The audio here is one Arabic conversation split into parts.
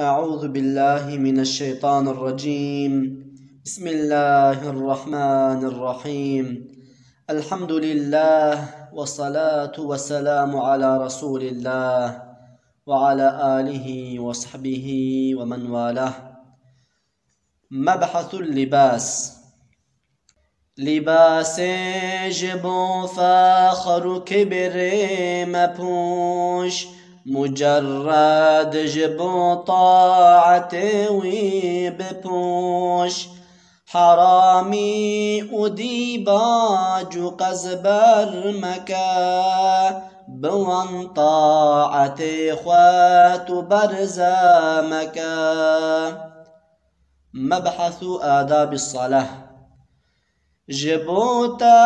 أعوذ بالله من الشيطان الرجيم. بسم الله الرحمن الرحيم. الحمد لله والصلاة والسلام على رسول الله وعلى آله وصحبه ومن والاه. مبحث اللباس. لباس جبو فاخر كبر مپوش، مجرد جبو طاعت وی بپوش. حرامی ادیباج و قزبر مکا، بوان طاعت خوات برزا مکا. مبحث آداب الصلاة. جبوتا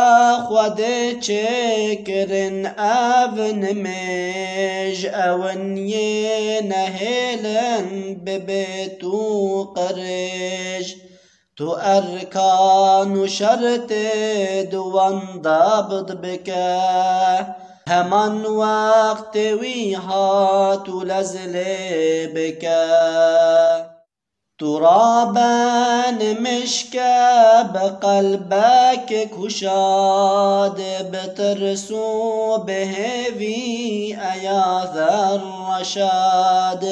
خود چکرن اون میج اونی نهیلن ببیتو قرج، تو ارکان و شرط دوان دابد بکا، همان وقت وی هاتو لزل بکا. ترابا مشكا بقلبك كشاد، بترسو بهذي آيات الرشاد،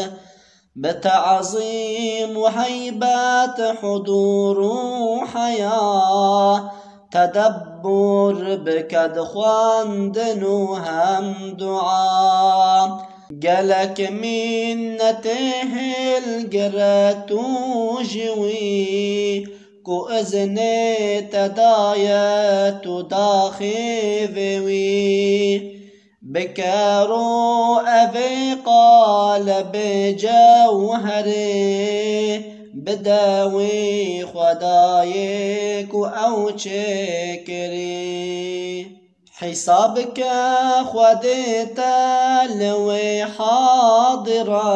بتعظيم وهيبات حضور حياة، تدبر بكد خواندن هم دعاء. قالك منته القرات جوي، كو اذني تدايت داخي ذوي، بكارو أبي قال بجوهري، بداوي خدايك أو شكري. حسابك خديتا لوي حاضرة،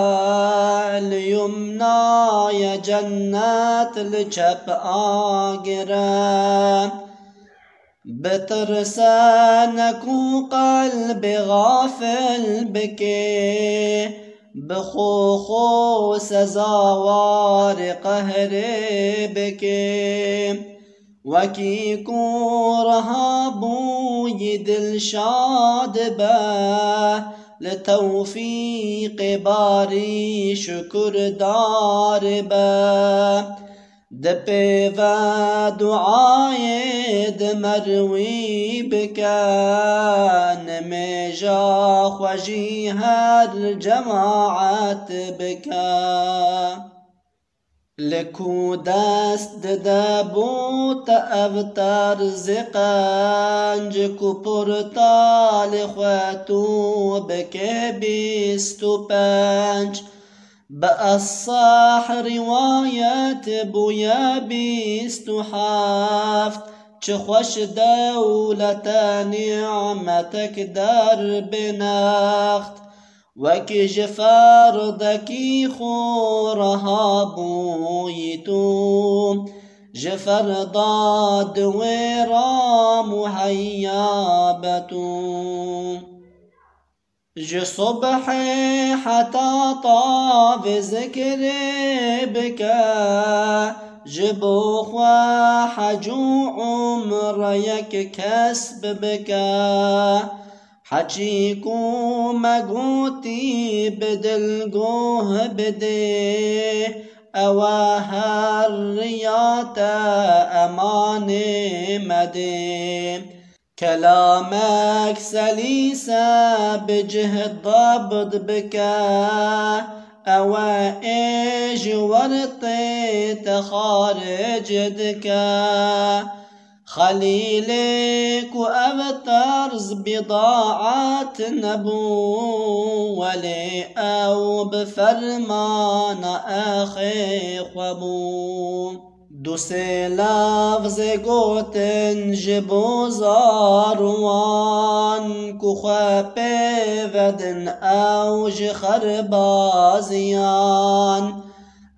اليمنى يا جنات الجب آقرة، بترسانك وقلب غافل بكي، بخوخو سزاوار قهري بكي. وكيكو رهابو يدل شادبه، لتوفيق باري شكر داربه، دبيفا دعاي دمروي بكا، نمجا خوجيها الجماعات بكا. لكو دست دبوت أبتر زقانج، كو پرتال خواتو بكي بيستو پنج، بأصح روايات بويا بيستو حافت، چه خوش دولتا نعمتك در بناخت، وكي جفار دكي خورها بويتو، جفر ضاد ورام هيابتو. جو صبحي حتى طاب ذكر بكا، جبو خوا حجو عمريك كسب بكا، حجيكو مقوتي بدل قوه بدي، أواها الرياتا أماني مدي. كلامك سليسة بجهد ضبط بكا، أوائج ورطي تخارج دكا، خليلك وأبترز بضاعات نبو، ولي أو بفرمان أخي خبو. دوسي لفظ قوتن جبو زاروان، كو خبي ودن أو جخر بازيان،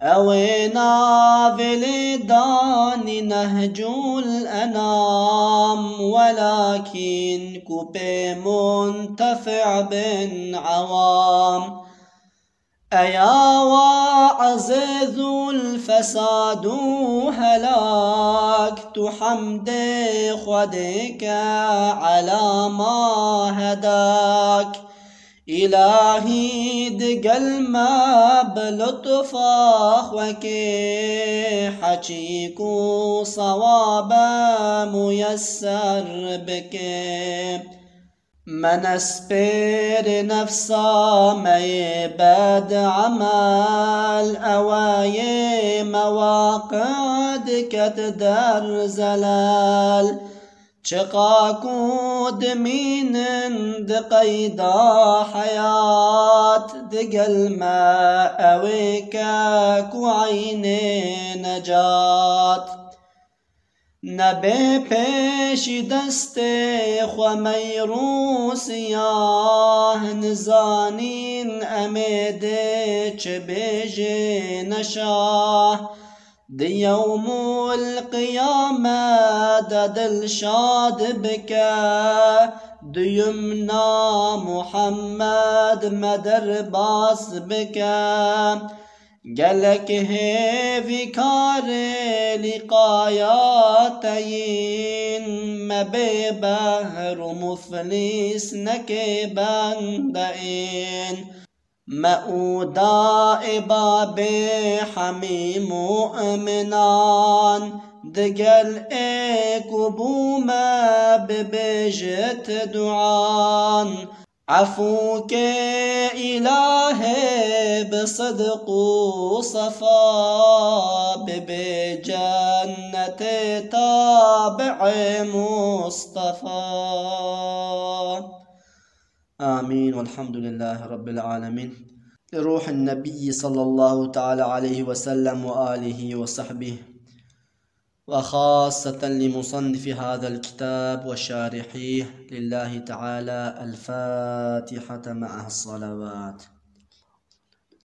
أوينا بلدان نهجو الأنام، ولكن كوبي منتفع بن عوام. أيا عزيز الفساد هلاكت حمد خدك على ما هداك إلهي دقل ما بلطفاخ وكي حجيكو صوابا ميسر بكي من اسبر نفسا ما يباد عمال أواي مواقعد كتدر زلال شقاكو دمين دقيدا حياة دقل ما أويكاكو عيني نجات نبي پیش دست خمیرو سیاه نزانین امیده چه بیجه نشاه دی یوم القیامة دل شاد بکا دیمنا محمد مدر باس بکا قالك هيفي كار لقاياتين ما ببهر مفلس نكبان دائن مأودا إباب حميم مؤمنان دقل إيكبو ما ببجت دعان عفوك إلهي بصدق وصفا بجنة تابع مصطفى آمين والحمد لله رب العالمين. لروح النبي صلى الله تعالى عليه وسلم وآله وصحبه، وخاصة لمصنف هذا الكتاب وشارحيه، لله تعالى الفاتحة مع الصلوات.